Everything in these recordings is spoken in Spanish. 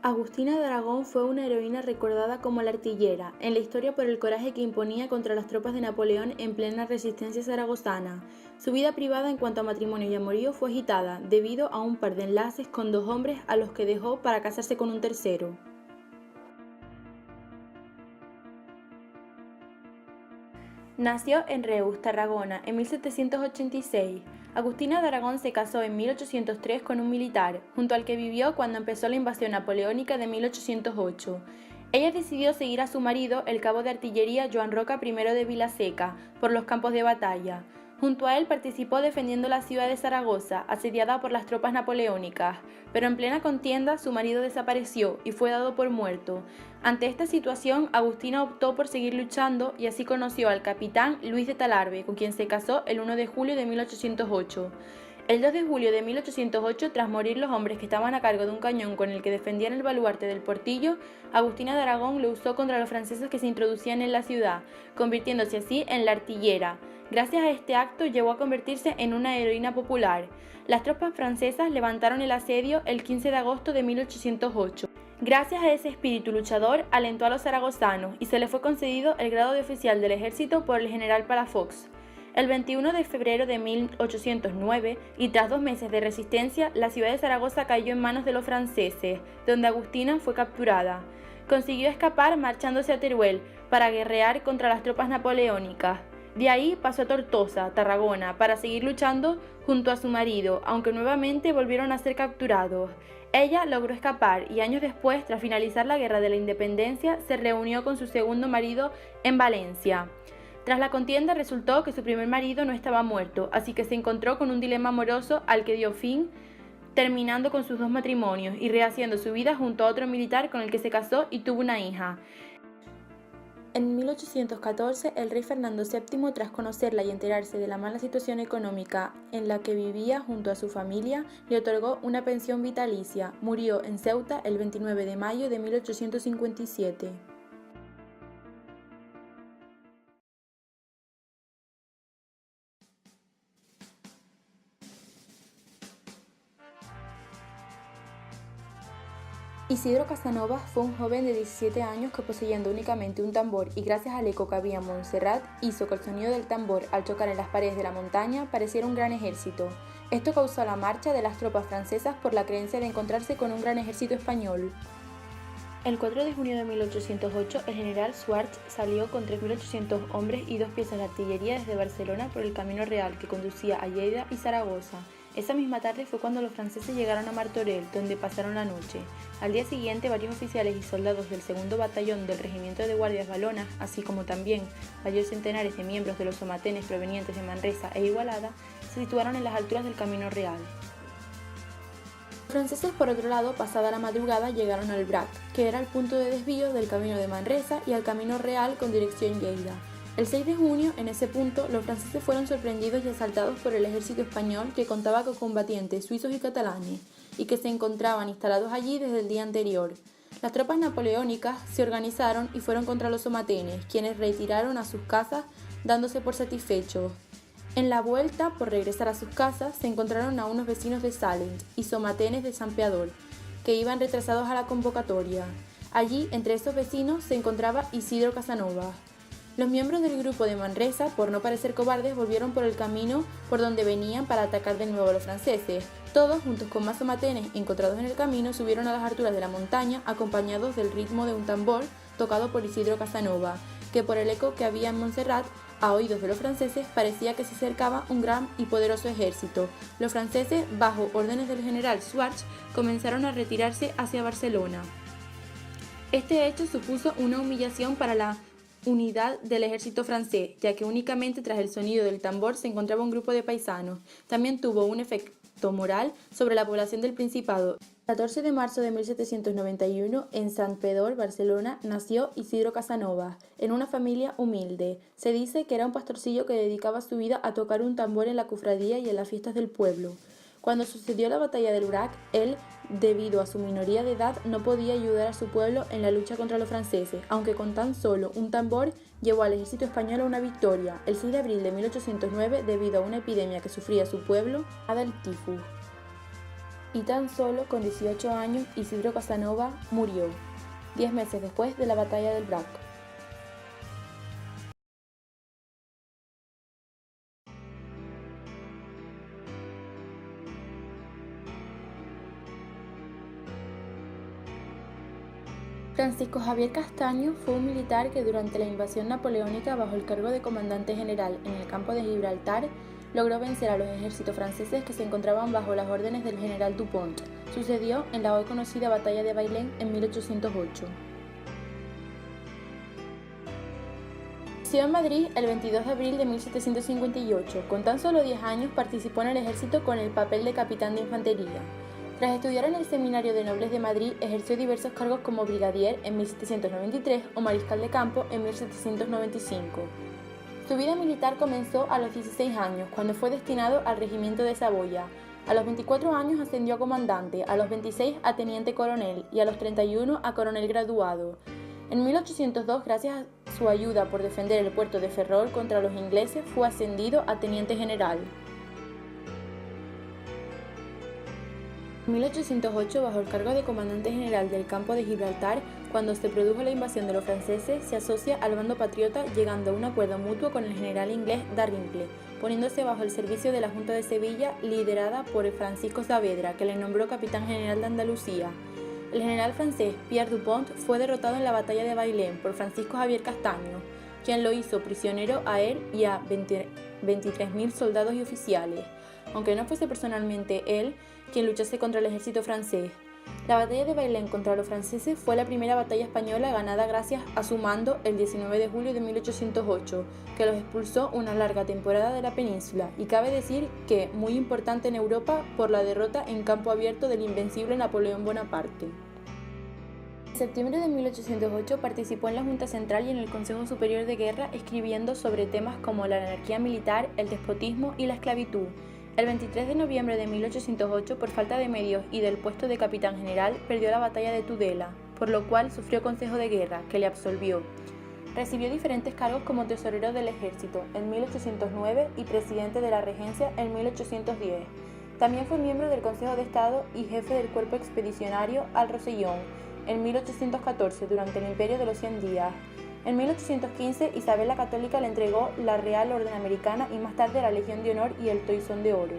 Agustina de Aragón fue una heroína recordada como la Artillera en la historia por el coraje que imponía contra las tropas de Napoleón en plena resistencia zaragozana. Su vida privada en cuanto a matrimonio y amorío fue agitada debido a un par de enlaces con dos hombres a los que dejó para casarse con un tercero. Nació en Reus, Tarragona, en 1786. Agustina de Aragón se casó en 1803 con un militar, junto al que vivió cuando empezó la invasión napoleónica de 1808. Ella decidió seguir a su marido, el cabo de artillería Joan Roca I de Vilaseca, por los campos de batalla. Junto a él participó defendiendo la ciudad de Zaragoza, asediada por las tropas napoleónicas, pero en plena contienda su marido desapareció y fue dado por muerto. Ante esta situación, Agustina optó por seguir luchando y así conoció al capitán Luis de Talarbe, con quien se casó el 1 de julio de 1808. El 2 de julio de 1808, tras morir los hombres que estaban a cargo de un cañón con el que defendían el baluarte del Portillo, Agustina de Aragón lo usó contra los franceses que se introducían en la ciudad, convirtiéndose así en la Artillera. Gracias a este acto llegó a convertirse en una heroína popular. Las tropas francesas levantaron el asedio el 15 de agosto de 1808. Gracias a ese espíritu luchador, alentó a los zaragozanos y se le fue concedido el grado de oficial del ejército por el general Palafox. El 21 de febrero de 1809, y tras 2 meses de resistencia, la ciudad de Zaragoza cayó en manos de los franceses, donde Agustina fue capturada. Consiguió escapar marchándose a Teruel para guerrear contra las tropas napoleónicas. De ahí pasó a Tortosa, Tarragona, para seguir luchando junto a su marido, aunque nuevamente volvieron a ser capturados. Ella logró escapar y años después, tras finalizar la Guerra de la Independencia, se reunió con su segundo marido en Valencia. Tras la contienda resultó que su primer marido no estaba muerto, así que se encontró con un dilema amoroso al que dio fin, terminando con sus 2 matrimonios y rehaciendo su vida junto a otro militar con el que se casó y tuvo una hija. En 1814, el rey Fernando VII, tras conocerla y enterarse de la mala situación económica en la que vivía junto a su familia, le otorgó una pensión vitalicia. Murió en Ceuta el 29 de mayo de 1857. Isidro Casanova fue un joven de 17 años que, poseyendo únicamente un tambor y gracias al eco que había en Montserrat, hizo que el sonido del tambor al chocar en las paredes de la montaña pareciera un gran ejército. Esto causó la marcha de las tropas francesas por la creencia de encontrarse con un gran ejército español. El 4 de junio de 1808, el general Schwartz salió con 3.800 hombres y 2 piezas de artillería desde Barcelona por el camino real que conducía a Lleida y Zaragoza. Esa misma tarde fue cuando los franceses llegaron a Martorell, donde pasaron la noche. Al día siguiente, varios oficiales y soldados del 2º Batallón del Regimiento de Guardias Valonas, así como también varios centenares de miembros de los somatenes provenientes de Manresa e Igualada, se situaron en las alturas del Camino Real. Los franceses, por otro lado, pasada la madrugada, llegaron al Brac, que era el punto de desvío del camino de Manresa y al Camino Real con dirección Lleida. El 6 de junio, en ese punto, los franceses fueron sorprendidos y asaltados por el ejército español, que contaba con combatientes suizos y catalanes, y que se encontraban instalados allí desde el día anterior. Las tropas napoleónicas se organizaron y fueron contra los somatenes, quienes retiraron a sus casas dándose por satisfechos. En la vuelta, por regresar a sus casas, se encontraron a unos vecinos de Salent y somatenes de San Peador, que iban retrasados a la convocatoria. Allí, entre esos vecinos, se encontraba Isidro Casanova. Los miembros del grupo de Manresa, por no parecer cobardes, volvieron por el camino por donde venían para atacar de nuevo a los franceses. Todos, juntos con más somatenes encontrados en el camino, subieron a las alturas de la montaña, acompañados del ritmo de un tambor tocado por Isidro Casanova, que por el eco que había en Montserrat, a oídos de los franceses, parecía que se acercaba un gran y poderoso ejército. Los franceses, bajo órdenes del general Schwartz, comenzaron a retirarse hacia Barcelona. Este hecho supuso una humillación para la unidad del ejército francés, ya que únicamente tras el sonido del tambor se encontraba un grupo de paisanos. También tuvo un efecto moral sobre la población del Principado. El 14 de marzo de 1791, en Santpedor, Barcelona, nació Isidro Casanova, en una familia humilde. Se dice que era un pastorcillo que dedicaba su vida a tocar un tambor en la cofradía y en las fiestas del pueblo. Cuando sucedió la batalla del Brac, él, debido a su minoría de edad, no podía ayudar a su pueblo en la lucha contra los franceses, aunque con tan solo un tambor llevó al ejército español a una victoria, el 6 de abril de 1809, debido a una epidemia que sufría su pueblo, el tifus. y tan solo con 18 años Isidro Casanova murió, 10 meses después de la batalla del Brac. Francisco Javier Castaño fue un militar que durante la invasión napoleónica bajo el cargo de comandante general en el campo de Gibraltar logró vencer a los ejércitos franceses que se encontraban bajo las órdenes del general Dupont. Sucedió en la hoy conocida batalla de Bailén en 1808. Nació en Madrid el 22 de abril de 1758. Con tan solo 10 años participó en el ejército con el papel de capitán de infantería. Tras estudiar en el Seminario de Nobles de Madrid, ejerció diversos cargos como brigadier en 1793 o mariscal de campo en 1795. Su vida militar comenzó a los 16 años, cuando fue destinado al regimiento de Saboya. A los 24 años ascendió a comandante, a los 26 a teniente coronel y a los 31 a coronel graduado. En 1802, gracias a su ayuda por defender el puerto de Ferrol contra los ingleses, fue ascendido a teniente general. En 1808, bajo el cargo de comandante general del campo de Gibraltar, cuando se produjo la invasión de los franceses, se asocia al bando patriota llegando a un acuerdo mutuo con el general inglés Dalrymple, poniéndose bajo el servicio de la Junta de Sevilla, liderada por Francisco Saavedra, que le nombró capitán general de Andalucía. El general francés Pierre Dupont fue derrotado en la batalla de Bailén por Francisco Javier Castaño, quien lo hizo prisionero a él y a 23.000 soldados y oficiales, aunque no fuese personalmente él quien luchase contra el ejército francés. La batalla de Bailén contra los franceses fue la primera batalla española ganada gracias a su mando el 19 de julio de 1808, que los expulsó una larga temporada de la península, y cabe decir que muy importante en Europa por la derrota en campo abierto del invencible Napoleón Bonaparte. En septiembre de 1808 participó en la Junta Central y en el Consejo Superior de Guerra escribiendo sobre temas como la anarquía militar, el despotismo y la esclavitud. El 23 de noviembre de 1808, por falta de medios y del puesto de capitán general, perdió la batalla de Tudela, por lo cual sufrió consejo de guerra, que le absolvió. Recibió diferentes cargos como tesorero del ejército en 1809 y presidente de la regencia en 1810. También fue miembro del Consejo de Estado y jefe del cuerpo expedicionario al Rosellón en 1814, durante el Imperio de los 100 días. En 1815, Isabel la Católica le entregó la Real Orden Americana y más tarde la Legión de Honor y el Toisón de Oro.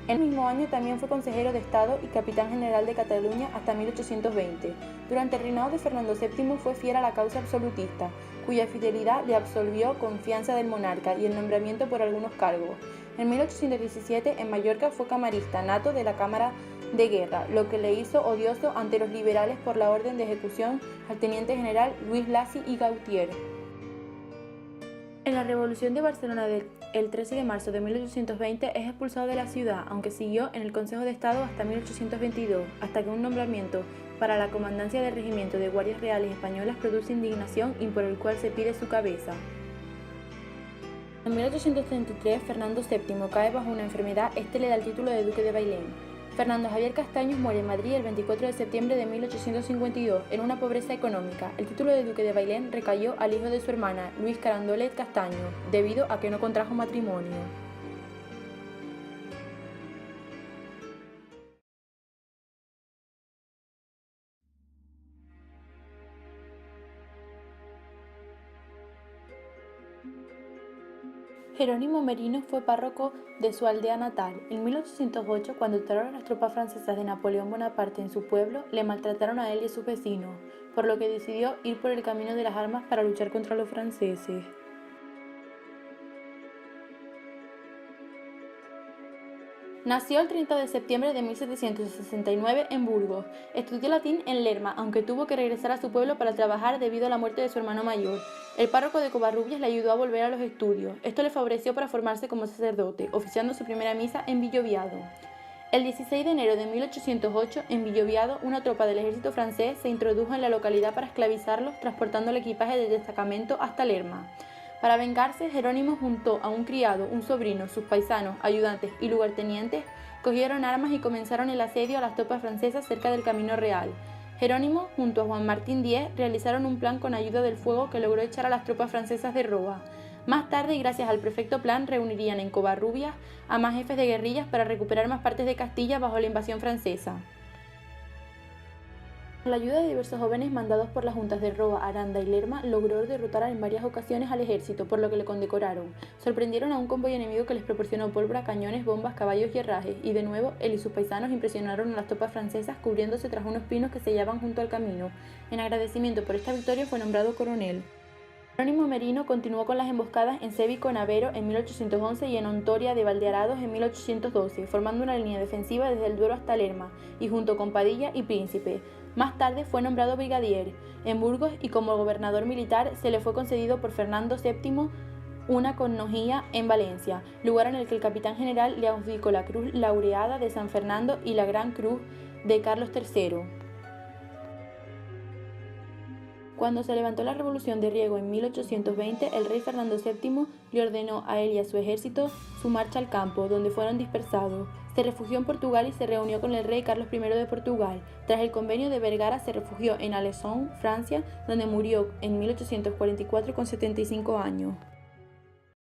En el mismo año también fue consejero de Estado y capitán general de Cataluña hasta 1820. Durante el reinado de Fernando VII fue fiel a la causa absolutista, cuya fidelidad le absolvió confianza del monarca y el nombramiento por algunos cargos. En 1817, en Mallorca, fue camarista nato de la Cámara de Guerra, lo que le hizo odioso ante los liberales por la orden de ejecución al teniente general Luis Lacy y Gautier. En la Revolución de Barcelona del 13 de marzo de 1820 es expulsado de la ciudad, aunque siguió en el Consejo de Estado hasta 1822, hasta que un nombramiento para la comandancia del regimiento de guardias reales españolas produce indignación y por el cual se pide su cabeza. En 1833, Fernando VII cae bajo una enfermedad, este le da el título de duque de Bailén. Fernando Javier Castaños muere en Madrid el 24 de septiembre de 1852 en una pobreza económica. El título de duque de Bailén recayó al hijo de su hermana, Luis Carandolet Castaño, debido a que no contrajo matrimonio. Jerónimo Merino fue párroco de su aldea natal. En 1808, cuando entraron las tropas francesas de Napoleón Bonaparte en su pueblo, le maltrataron a él y a sus vecinos, por lo que decidió ir por el camino de las armas para luchar contra los franceses. Nació el 30 de septiembre de 1769 en Burgos. Estudió latín en Lerma, aunque tuvo que regresar a su pueblo para trabajar debido a la muerte de su hermano mayor. El párroco de Covarrubias le ayudó a volver a los estudios. Esto le favoreció para formarse como sacerdote, oficiando su primera misa en Villoviado. El 16 de enero de 1808, en Villoviado, una tropa del ejército francés se introdujo en la localidad para esclavizarlos, transportando el equipaje del destacamento hasta Lerma. Para vengarse, Jerónimo junto a un criado, un sobrino, sus paisanos, ayudantes y lugartenientes cogieron armas y comenzaron el asedio a las tropas francesas cerca del Camino Real. Jerónimo, junto a Juan Martín Díez, realizaron un plan con ayuda del fuego que logró echar a las tropas francesas de Roa. Más tarde, y gracias al perfecto plan, reunirían en Covarrubias a más jefes de guerrillas para recuperar más partes de Castilla bajo la invasión francesa. Con la ayuda de diversos jóvenes mandados por las juntas de Roa, Aranda y Lerma, logró derrotar en varias ocasiones al ejército, por lo que le condecoraron. Sorprendieron a un convoy enemigo que les proporcionó pólvora, cañones, bombas, caballos y herrajes, y de nuevo él y sus paisanos impresionaron a las tropas francesas cubriéndose tras unos pinos que se hallaban junto al camino. En agradecimiento por esta victoria fue nombrado coronel. Jerónimo Merino continuó con las emboscadas en Cévico Navero en 1811 y en Ontoria de Valdearados en 1812, formando una línea defensiva desde el Duero hasta Lerma, y junto con Padilla y Príncipe. Más tarde fue nombrado brigadier en Burgos y como gobernador militar se le fue concedido por Fernando VII una connollía en Valencia, lugar en el que el capitán general le adjudicó la Cruz Laureada de San Fernando y la Gran Cruz de Carlos III. Cuando se levantó la Revolución de Riego en 1820, el rey Fernando VII le ordenó a él y a su ejército su marcha al campo, donde fueron dispersados. Se refugió en Portugal y se reunió con el rey Carlos I de Portugal. Tras el convenio de Vergara se refugió en Alençon, Francia, donde murió en 1844 con 75 años.